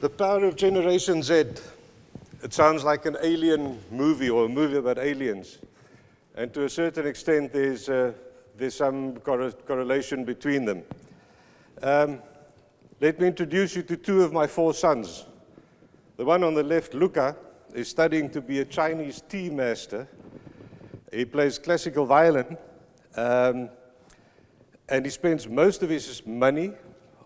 The power of Generation Z. It sounds like an alien movie or a movie about aliens. And to a certain extent, there's some correlation between them. Let me introduce you to two of my four sons. The one on the left, Luca, is studying to be a Chinese tea master. He plays classical violin, and he spends most of his money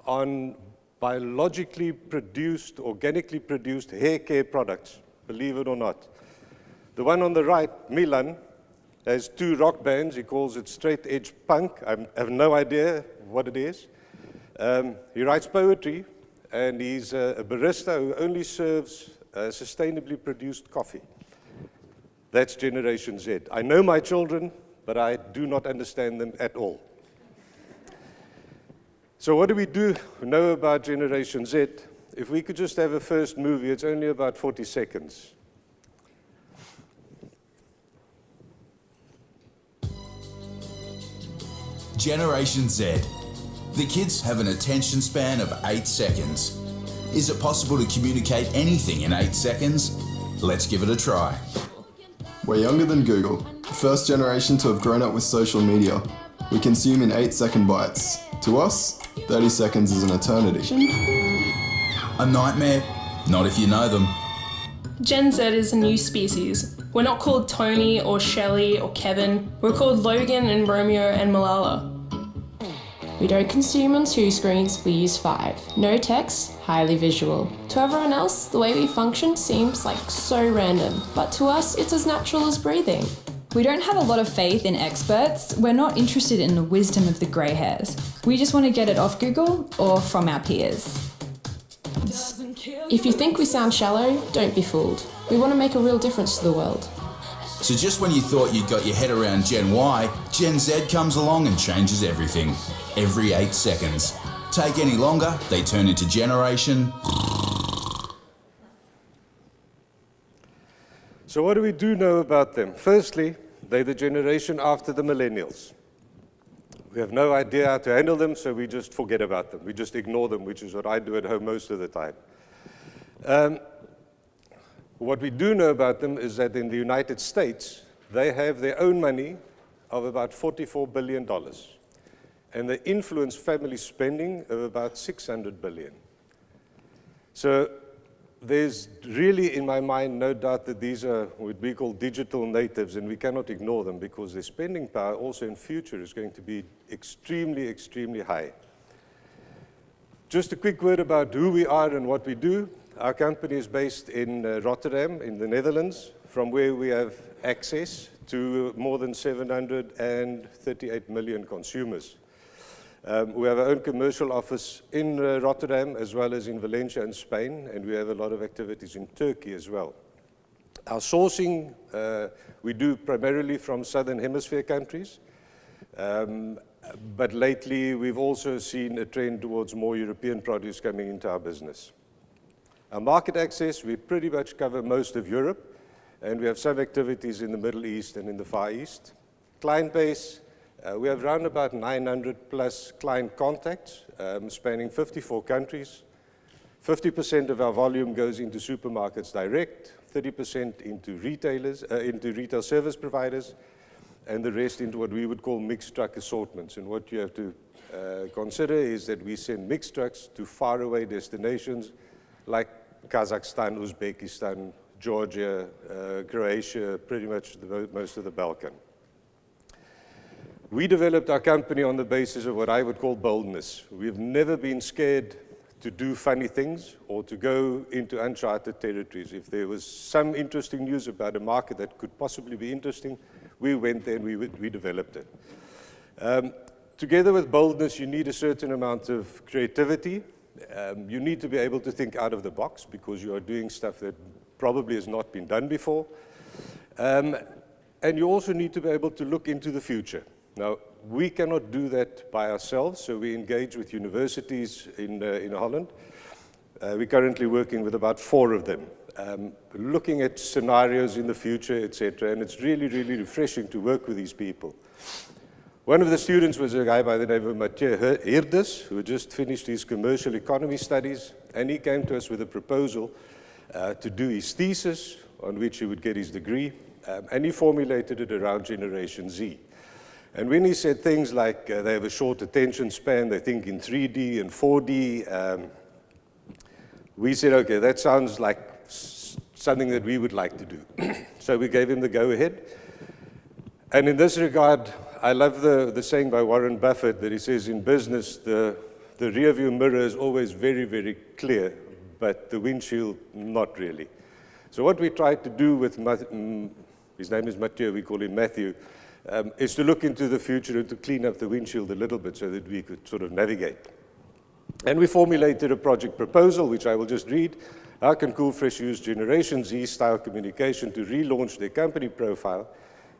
on biologically produced, organically produced hair care products, believe it or not. The one on the right, Milan, has two rock bands. He calls it straight edge punk. I have no idea what it is. He writes poetry, and he's a barista who only serves sustainably produced coffee. That's Generation Z. I know my children, but I do not understand them at all. So what do we know about Generation Z? If we could just have a first movie, it's only about 40 seconds. Generation Z. The kids have an attention span of 8 seconds. Is it possible to communicate anything in 8 seconds? Let's give it a try. We're younger than Google, the first generation to have grown up with social media. We consume in 8-second bites. To us, 30 seconds is an eternity. A nightmare? Not if you know them. Gen Z is a new species. We're not called Tony or Shelley or Kevin. We're called Logan and Romeo and Malala. We don't consume on 2 screens, we use 5. No text, highly visual. To everyone else, the way we function seems like so random, but to us, it's as natural as breathing. We don't have a lot of faith in experts. We're not interested in the wisdom of the grey hairs. We just want to get it off Google or from our peers. If you think we sound shallow, don't be fooled. We want to make a real difference to the world. So just when you thought you'd got your head around Gen Y, Gen Z comes along and changes everything. Every 8 seconds. Take any longer, they turn into Generation. So what do we know about them? Firstly, they're the generation after the millennials. We have no idea how to handle them, so we just forget about them. We just ignore them, which is what I do at home most of the time. What we do know about them is that in the United States, they have their own money of about $44 billion. And they influence family spending of about $600 billion. So there's really, in my mind, no doubt that these are what we call digital natives, and we cannot ignore them because their spending power also in future is going to be extremely, extremely high. Just a quick word about who we are and what we do. Our company is based in Rotterdam, in the Netherlands, from where we have access to more than 738 million consumers. We have our own commercial office in Rotterdam as well as in Valencia in Spain, and we have a lot of activities in Turkey as well. Our sourcing, we do primarily from Southern Hemisphere countries, but lately we've also seen a trend towards more European produce coming into our business. Our market access, we pretty much cover most of Europe, and we have some activities in the Middle East and in the Far East. Client base, we have around about 900 plus client contacts, spanning 54 countries. 50% of our volume goes into supermarkets direct, 30% into retailers, into retail service providers, and the rest into what we would call mixed truck assortments. And what you have to consider is that we send mixed trucks to faraway destinations like Kazakhstan, Uzbekistan, Georgia, Croatia, pretty much most of the Balkan. We developed our company on the basis of what I would call boldness. We've never been scared to do funny things or to go into uncharted territories. If there was some interesting news about a market that could possibly be interesting, we went there and we developed it. Together with boldness, you need a certain amount of creativity. You need to be able to think out of the box because you are doing stuff that probably has not been done before. And you also need to be able to look into the future. Now, we cannot do that by ourselves, so we engage with universities in Holland. We're currently working with about 4 of them, looking at scenarios in the future, etc. And it's really, really refreshing to work with these people. One of the students was a guy by the name of Mathieu Heerdes, who had just finished his commercial economy studies, and he came to us with a proposal to do his thesis, on which he would get his degree, and he formulated it around Generation Z. And when he said things like they have a short attention span, they think in 3D and 4D, we said, okay, that sounds like something that we would like to do. So we gave him the go-ahead. And in this regard, I love the saying by Warren Buffett that he says in business, the rearview mirror is always very, very clear, but the windshield, not really. So what we tried to do with, his name is Mathieu, we call him Matthew, is to look into the future and to clean up the windshield a little bit so that we could sort of navigate. And we formulated a project proposal, which I will just read. How can Cool Fresh use Generation Z style communication to relaunch their company profile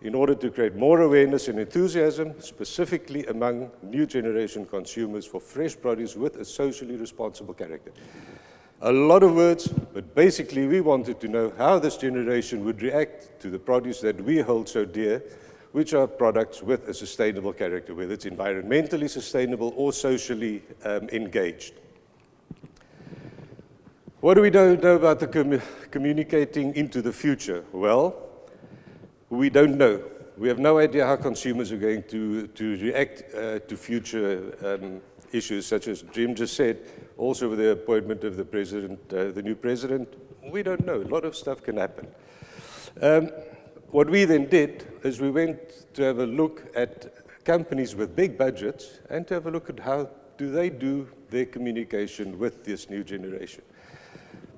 in order to create more awareness and enthusiasm, specifically among new generation consumers for fresh produce with a socially responsible character? A lot of words, but basically we wanted to know how this generation would react to the produce that we hold so dear, which are products with a sustainable character, whether it's environmentally sustainable or socially engaged. What do we know about the communicating into the future? Well, we don't know. We have no idea how consumers are going to react to future issues, such as Jim just said, also with the appointment of the president, the new president. We don't know. A lot of stuff can happen. What we then did is we went to have a look at companies with big budgets and to have a look at how do they do their communication with this new generation.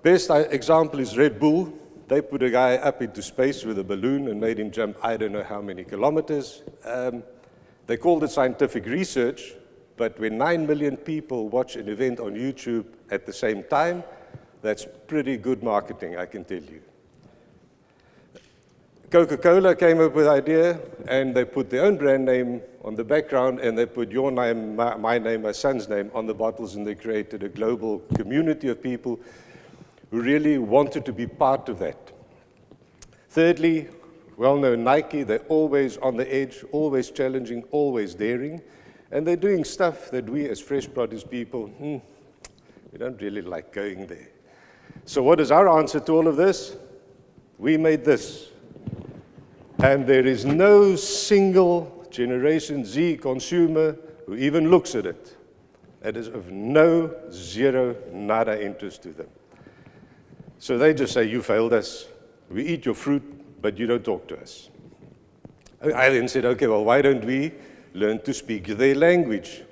Best example is Red Bull. They put a guy up into space with a balloon and made him jump I don't know how many kilometers. They called it scientific research, but when 9 million people watch an event on YouTube at the same time, that's pretty good marketing, I can tell you. Coca-Cola came up with an idea, and they put their own brand name on the background, and they put your name, my name, my son's name on the bottles, and they created a global community of people who really wanted to be part of that. Thirdly, well-known Nike, they're always on the edge, always challenging, always daring, and they're doing stuff that we as fresh produce people, we don't really like going there. So what is our answer to all of this? We made this. And there is no single Generation Z consumer who even looks at it. It is of no, zero, nada interest to them. So they just say, you failed us. We eat your fruit, but you don't talk to us. I then said, okay, well, why don't we learn to speak their language?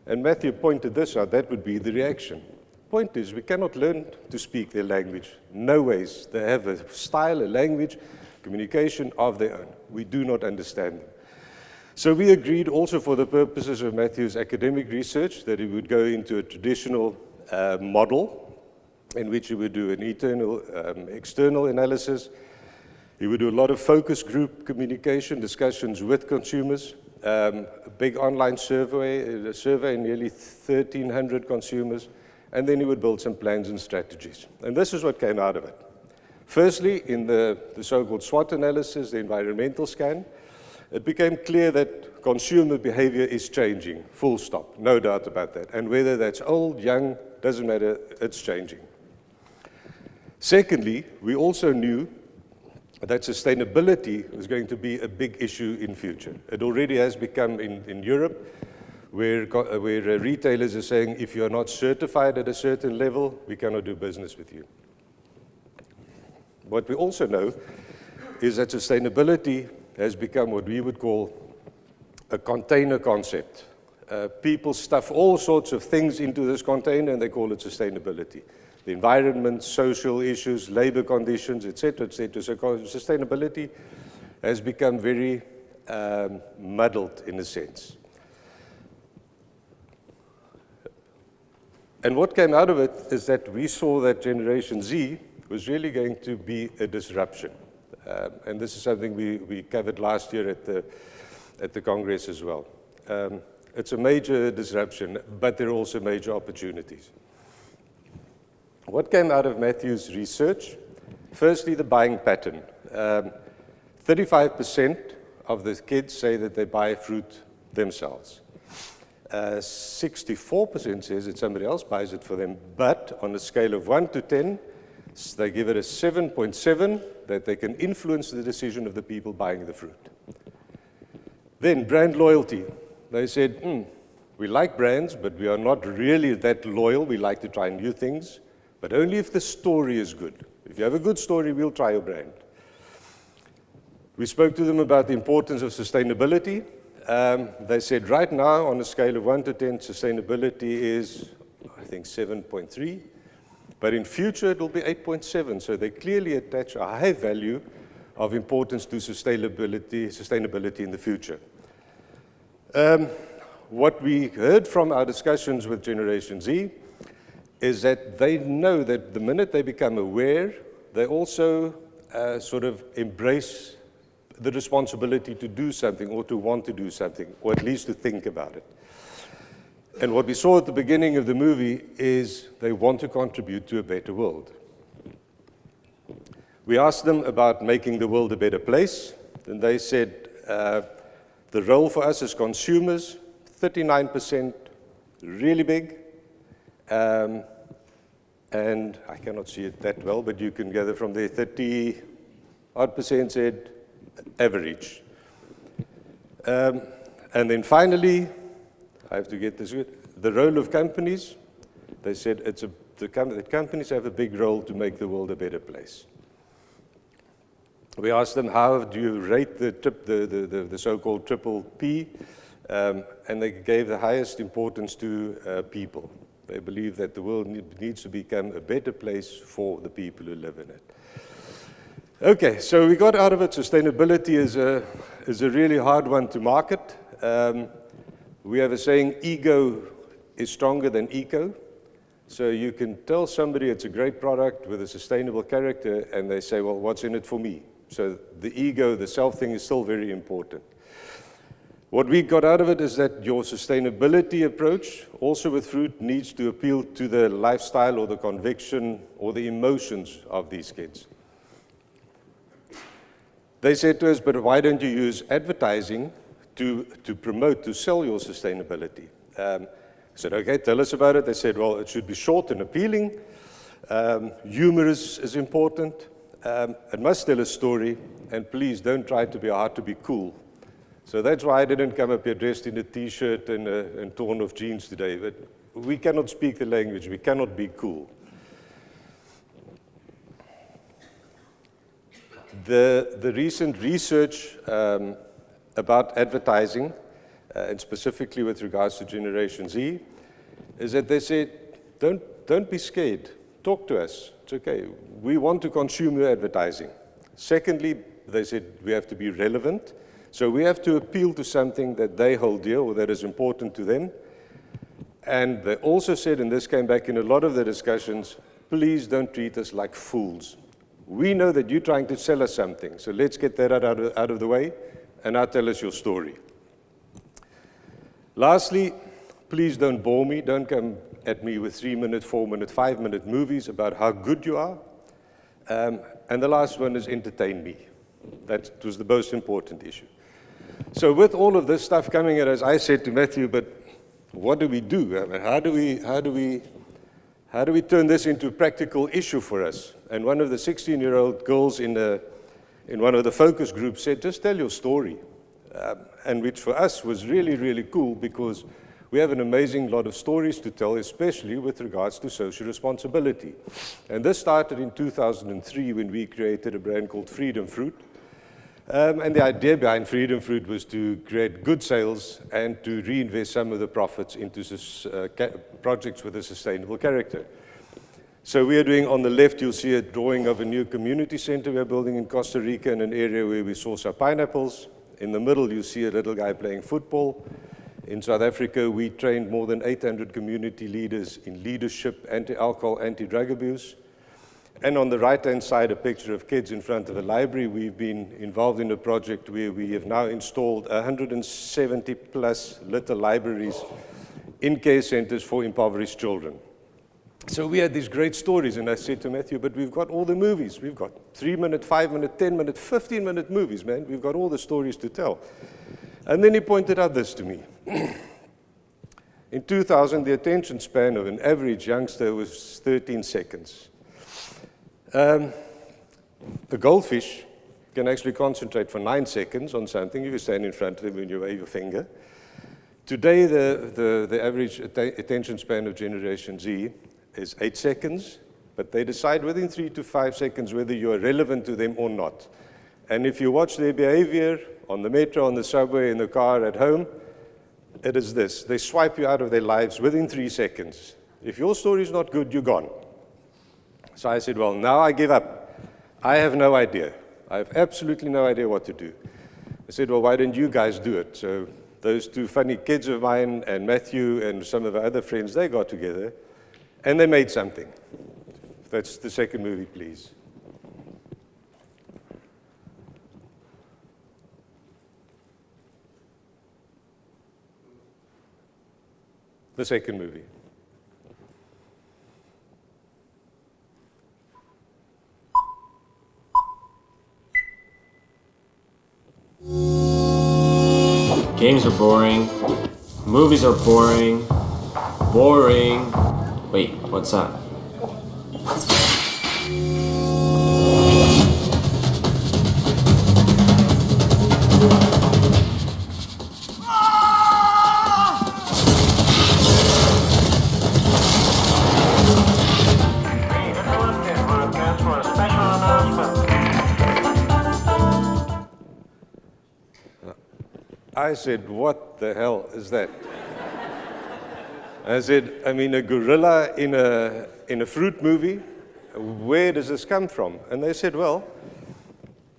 And Matthew pointed this out. That would be the reaction. Point is, we cannot learn to speak their language. No ways. They have a style, a language, communication of their own. We do not understand them. So we agreed also for the purposes of Matthew's academic research that he would go into a traditional model in which he would do an internal, external analysis. He would do a lot of focus group communication, discussions with consumers, a big online survey nearly 1,300 consumers, and then he would build some plans and strategies. And this is what came out of it. Firstly, in the so-called SWOT analysis, the environmental scan, it became clear that consumer behavior is changing, full stop, no doubt about that. And whether that's old, young, doesn't matter, it's changing. Secondly, we also knew that sustainability was going to be a big issue in future. It already has become in Europe, where retailers are saying, if you are not certified at a certain level, we cannot do business with you. What we also know is that sustainability has become what we would call a container concept. People stuff all sorts of things into this container and they call it sustainability. The environment, social issues, labor conditions, etc., etc. So sustainability has become very muddled in a sense. And what came out of it is that we saw that Generation Z was really going to be a disruption. And this is something we covered last year at the Congress as well. It's a major disruption, but there are also major opportunities. What came out of Matthew's research? Firstly, the buying pattern. 35% of the kids say that they buy fruit themselves. 64% says that somebody else buys it for them, but on a scale of 1 to 10, they give it a 7.7, that they can influence the decision of the people buying the fruit. Then brand loyalty. They said, we like brands, but we are not really that loyal. We like to try new things, but only if the story is good. If you have a good story, we'll try your brand. We spoke to them about the importance of sustainability. They said right now, on a scale of 1 to 10, sustainability is, I think, 7.3. But in future, it will be 8.7. So they clearly attach a high value of importance to sustainability in the future. What we heard from our discussions with Generation Z is that they know that the minute they become aware, they also sort of embrace the responsibility to do something or to want to do something, or at least to think about it. And what we saw at the beginning of the movie is they want to contribute to a better world. We asked them about making the world a better place, and they said the role for us as consumers, 39%, really big, and I cannot see it that well, but you can gather from there 30% said average. And then finally, I have to get this good, the role of companies. They said that companies have a big role to make the world a better place. We asked them, how do you rate the so-called triple P? And they gave the highest importance to people. They believe that the world needs to become a better place for the people who live in it. Okay, so we got out of it, sustainability is a really hard one to market. We have a saying, ego is stronger than eco. So you can tell somebody it's a great product with a sustainable character, and they say, well, what's in it for me? So the ego, the self thing is still very important. What we got out of it is that your sustainability approach, also with fruit, needs to appeal to the lifestyle or the conviction or the emotions of these kids. They said to us, but why don't you use advertising to promote, to sell your sustainability? I said, okay, tell us about it. They said, well, it should be short and appealing. Humor is important. It must tell a story, and please don't try to be hard to be cool. So that's why I didn't come up here dressed in a T-shirt and torn off jeans today. But we cannot speak the language. We cannot be cool. The recent research about advertising, and specifically with regards to Generation Z, is that they said, don't be scared. Talk to us. It's okay. We want to consume your advertising. Secondly, they said we have to be relevant. So we have to appeal to something that they hold dear or that is important to them. And they also said, and this came back in a lot of the discussions, please don't treat us like fools. We know that you're trying to sell us something, so let's get that out of the way, and now tell us your story. Lastly, please don't bore me. Don't come at me with 3-minute, 4-minute, 5-minute movies about how good you are. And the last one is entertain me. That was the most important issue. So with all of this stuff coming at us, I said to Matthew, but what do we do? I mean, how do we turn this into a practical issue for us? And one of the 16-year-old girls in one of the focus groups said, just tell your story. And which for us was really, really cool because we have an amazing lot of stories to tell, especially with regards to social responsibility. And this started in 2003 when we created a brand called Freedom Fruit. And the idea behind Freedom Fruit was to create good sales and to reinvest some of the profits into projects with a sustainable character. So we are doing, on the left, you'll see a drawing of a new community center we're building in Costa Rica in an area where we source our pineapples. In the middle, you see a little guy playing football. In South Africa, we trained more than 800 community leaders in leadership, anti-alcohol, anti-drug abuse. And on the right-hand side, a picture of kids in front of a library. We've been involved in a project where we have now installed 170 plus little libraries in care centers for impoverished children. So we had these great stories, and I said to Matthew, but we've got all the movies. We've got 3-minute, 5-minute, 10-minute, 15-minute movies, man. We've got all the stories to tell. And then he pointed out this to me. In 2000, the attention span of an average youngster was 13 seconds. A goldfish can actually concentrate for 9 seconds on something if you stand in front of them and you wave your finger. Today, the average attention span of Generation Z is 8 seconds, but they decide within 3 to 5 seconds whether you are relevant to them or not. And if you watch their behavior on the metro, on the subway, in the car, at home, it is this. They swipe you out of their lives within 3 seconds. If your story is not good, you're gone. So I said, well, now I give up. I have no idea. I have absolutely no idea what to do. I said, well, why don't you guys do it? So those two funny kids of mine and Matthew and some of our other friends, they got together and they made something. That's the second movie, please. The second movie. Games are boring. Movies are boring. Boring. Wait, what's that? I said, what the hell is that? I said, I mean, a gorilla in a fruit movie? Where does this come from? And they said, well,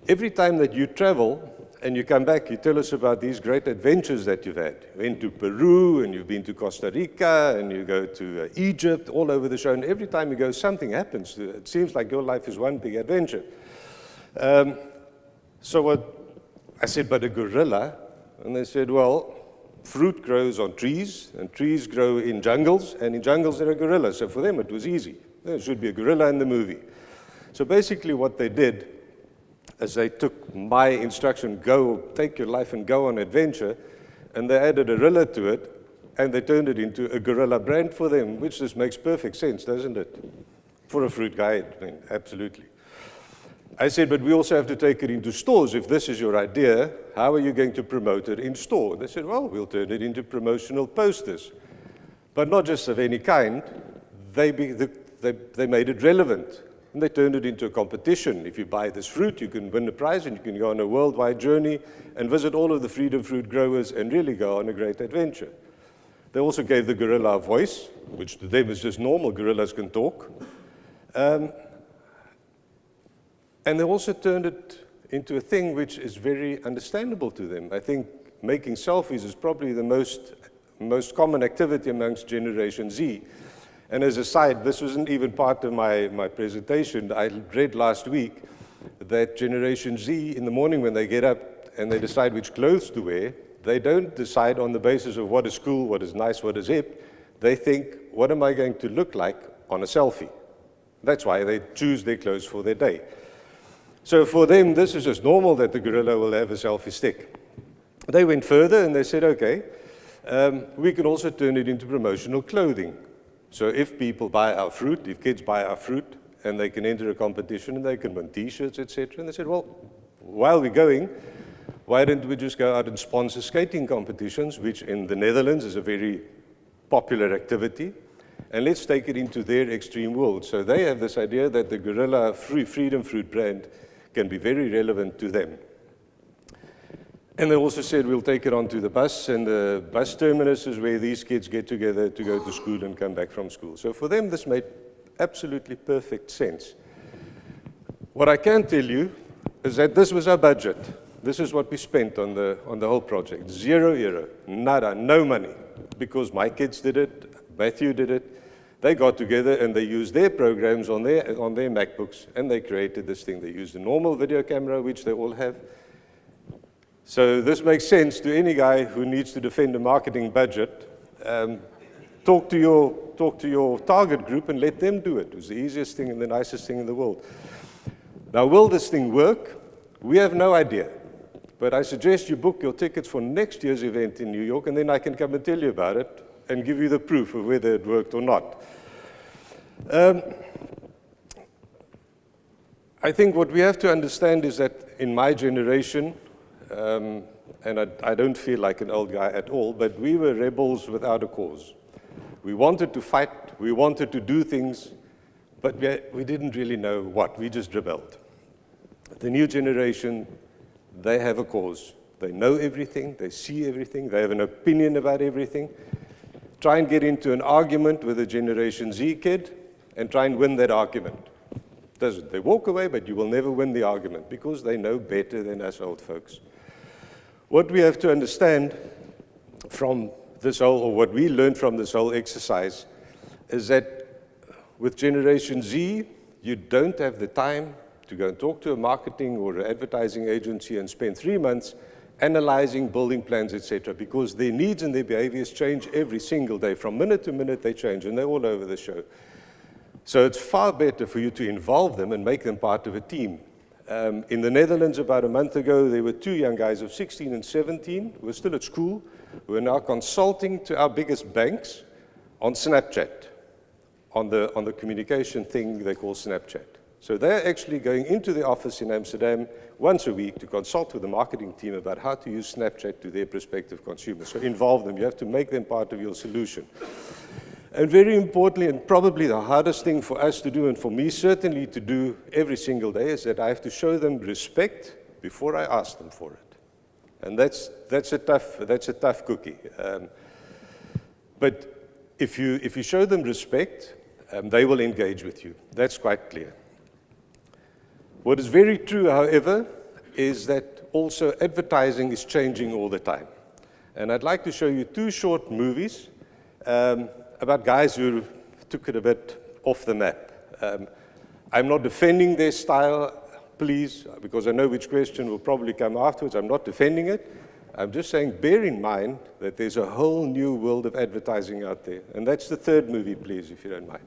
every time that you travel and you come back, you tell us about these great adventures that you've had. You went to Peru, and you've been to Costa Rica, and you go to Egypt, all over the show, and every time you go, something happens. It seems like your life is one big adventure. So what I said, but a gorilla? And they said, well, fruit grows on trees, and trees grow in jungles, and in jungles there are gorillas. So for them it was easy. There should be a gorilla in the movie. So basically what they did is they took my instruction, go, take your life and go on adventure, and they added a gorilla to it, and they turned it into a gorilla brand for them, which just makes perfect sense, doesn't it? For a fruit guy, I mean, absolutely. I said, but we also have to take it into stores. If this is your idea, how are you going to promote it in store? They said, well, we'll turn it into promotional posters. But not just of any kind. They made it relevant. And they turned it into a competition. If you buy this fruit, you can win a prize, and you can go on a worldwide journey and visit all of the freedom fruit growers and really go on a great adventure. They also gave the gorilla a voice, which to them is just normal. Gorillas can talk. And they also turned it into a thing which is very understandable to them. I think making selfies is probably the most common activity amongst Generation Z. And as a side, this wasn't even part of my presentation. I read last week that Generation Z, in the morning when they get up and they decide which clothes to wear, they don't decide on the basis of what is cool, what is nice, what is hip. They think, what am I going to look like on a selfie? That's why they choose their clothes for their day. So for them, this is just normal that the gorilla will have a selfie stick. They went further and they said, okay, we can also turn it into promotional clothing. So if people buy our fruit, if kids buy our fruit, and they can enter a competition and they can win T-shirts, etc. And they said, well, while we're going, why don't we just go out and sponsor skating competitions, which in the Netherlands is a very popular activity, and let's take it into their extreme world. So they have this idea that the gorilla freedom fruit brand can be very relevant to them. And they also said we'll take it onto the bus, and the bus terminus is where these kids get together to go to school and come back from school. So for them, this made absolutely perfect sense. What I can tell you is that this was our budget. This is what we spent on the whole project. €0, nada, no money, because my kids did it, Matthew did it. They got together and they used their programs on their MacBooks, and they created this thing. They used a normal video camera, which they all have. So this makes sense to any guy who needs to defend a marketing budget. Talk to your target group and let them do it. It was the easiest thing and the nicest thing in the world. Now, will this thing work? We have no idea. But I suggest you book your tickets for next year's event in New York, and then I can come and tell you about it and give you the proof of whether it worked or not. I think what we have to understand is that in my generation, and I don't feel like an old guy at all, but we were rebels without a cause. We wanted to fight, we wanted to do things, but we didn't really know what, we just rebelled. The new generation, they have a cause. They know everything, they see everything, they have an opinion about everything. Try and get into an argument with a Generation Z kid and try and win that argument. They walk away, but you will never win the argument because they know better than us old folks. What we have to understand from this whole, or what we learned from this whole exercise, is that with Generation Z, you don't have the time to go and talk to a marketing or an advertising agency and spend 3 months analyzing building plans, etc., because their needs and their behaviors change every single day. From minute to minute, they change, and they're all over the show. So it's far better for you to involve them and make them part of a team. In the Netherlands, about a month ago, there were 2 young guys of 16 and 17 who were still at school, who are now consulting to our biggest banks on Snapchat, on the communication thing they call Snapchat. So they're actually going into the office in Amsterdam once a week to consult with the marketing team about how to use Snapchat to their prospective consumers. So involve them. You have to make them part of your solution. And very importantly, and probably the hardest thing for us to do, and for me certainly to do every single day, is that I have to show them respect before I ask them for it. And that's a tough cookie. But if you show them respect, they will engage with you. That's quite clear. What is very true, however, is that also advertising is changing all the time. And I'd like to show you 2 short movies about guys who took it a bit off the map. I'm not defending their style, please, because I know which question will probably come afterwards. I'm not defending it. I'm just saying, bear in mind that there's a whole new world of advertising out there. And that's the 3rd movie, please, if you don't mind.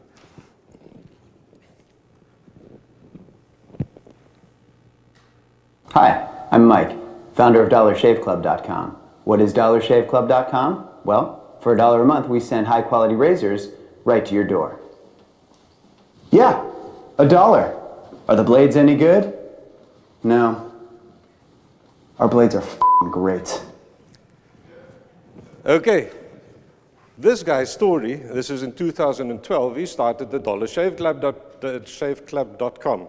Hi, I'm Mike, founder of DollarShaveClub.com. What is DollarShaveClub.com? Well, for $1 a month, we send high-quality razors right to your door. Yeah, $1. Are the blades any good? No. Our blades are f***ing great. Okay. This guy's story, this is in 2012, he started the DollarShaveClub.com.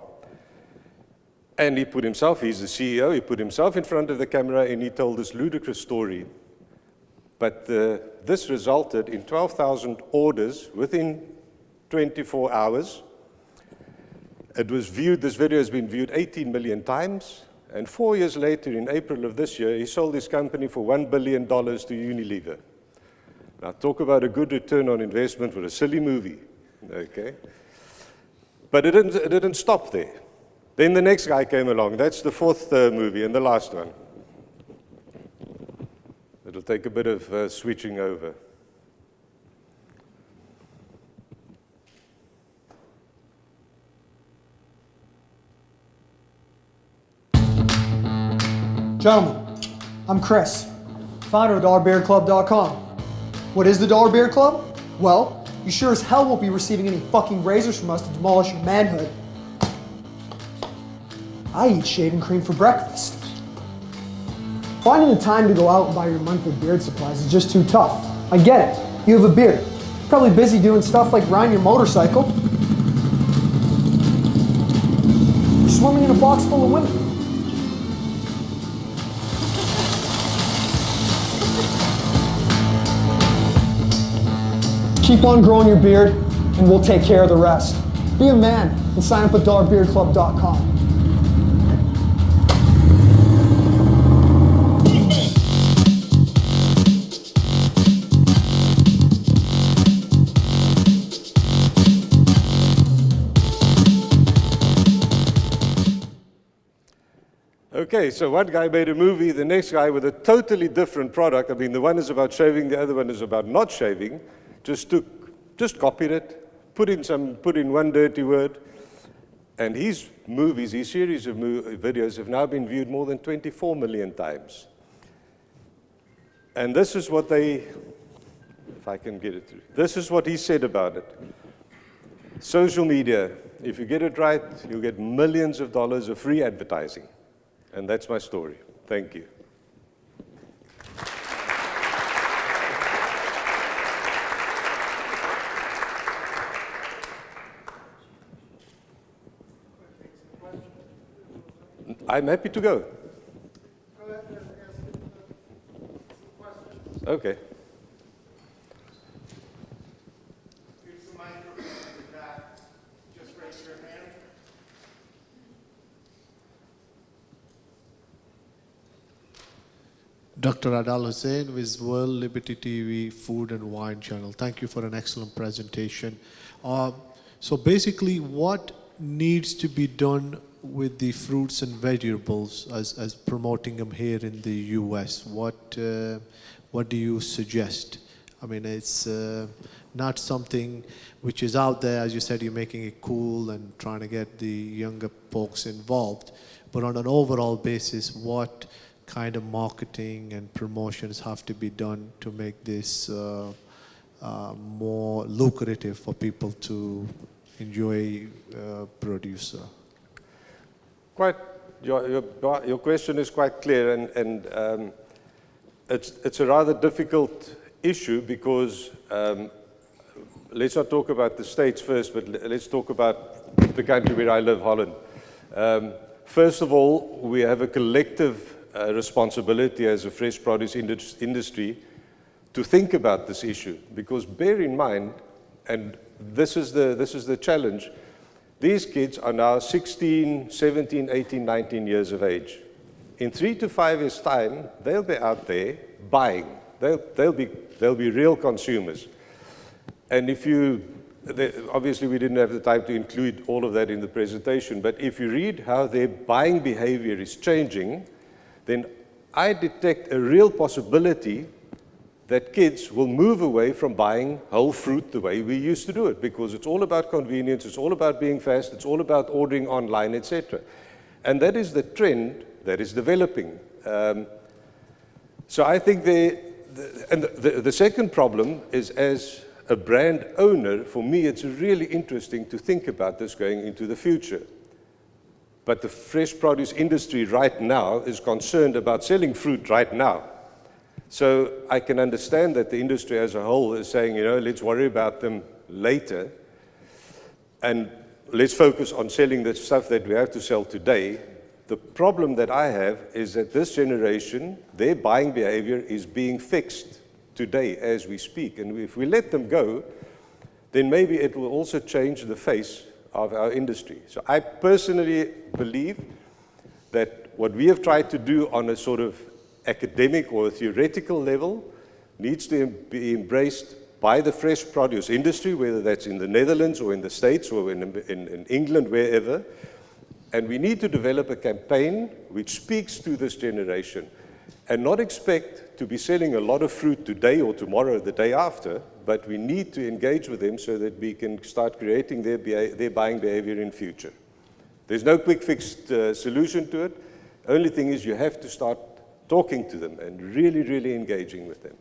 And he put himself, he's the CEO, he put himself in front of the camera and he told this ludicrous story. But this resulted in 12,000 orders within 24 hours. It was viewed, this video has been viewed 18 million times. And 4 years later, in April of this year, he sold his company for $1 billion to Unilever. Now talk about a good return on investment for a silly movie, okay? But it didn't stop there. Then the next guy came along. That's the 4th movie and the last one. It'll take a bit of switching over. Gentlemen, I'm Chris, founder of DollarBeardClub.com. What is the Dollar Beard Club? Well, you sure as hell won't be receiving any fucking razors from us to demolish your manhood. I eat shaving cream for breakfast. Finding the time to go out and buy your monthly beard supplies is just too tough. I get it. You have a beard. Probably busy doing stuff like riding your motorcycle. Or swimming in a box full of women. Keep on growing your beard, and we'll take care of the rest. Be a man and sign up at DollarBeardClub.com. Okay, so one guy made a movie, the next guy with a totally different product. I mean, the one is about shaving, the other one is about not shaving. Just copied it, put in one dirty word, And his movies, his series of videos have now been viewed more than 24 million times. And this is what they, if I can get it through, this is what he said about it. Social media, if you get it right, you'll get millions of dollars of free advertising. And that's my story. Thank you. I'm happy to go. Okay. Dr. Adal Hussain with World Liberty TV Food and Wine Channel. Thank you for an excellent presentation. So basically, what needs to be done with the fruits and vegetables as promoting them here in the US? What do you suggest? I mean, it's not something which is out there, as you said, you're making it cool and trying to get the younger folks involved. But on an overall basis, what kind of marketing and promotions have to be done to make this more lucrative for people to enjoy produce? Your question is quite clear, and it's a rather difficult issue because let's not talk about the States first, but let's talk about the country where I live, Holland. First of all, we have a collective responsibility as a fresh produce industry to think about this issue, because bear in mind, and this is the challenge, these kids are now 16, 17, 18, 19 years of age. In 3 to 5 years' time, they'll be out there buying. They'll be real consumers. And if you, obviously we didn't have the time to include all of that in the presentation, but if you read how their buying behavior is changing, then I detect a real possibility that kids will move away from buying whole fruit the way we used to do it, because it's all about convenience, it's all about being fast, it's all about ordering online, etc. And that is the trend that is developing. So I think the second problem is, as a brand owner, for me it's really interesting to think about this going into the future. But the fresh produce industry right now is concerned about selling fruit right now. So I can understand that the industry as a whole is saying, you know, let's worry about them later, and let's focus on selling the stuff that we have to sell today. The problem that I have is that this generation, their buying behavior is being fixed today as we speak. And if we let them go, then maybe it will also change the face of our industry. So I personally believe that what we have tried to do on a sort of academic or a theoretical level needs to be embraced by the fresh produce industry, whether that's in the Netherlands or in the States or in England, wherever. And we need to develop a campaign which speaks to this generation and not expect to be selling a lot of fruit today or tomorrow or the day after, but we need to engage with them so that we can start creating their buying behavior in future. There's no quick fixed solution to it. Only thing is you have to start talking to them and really, really engaging with them.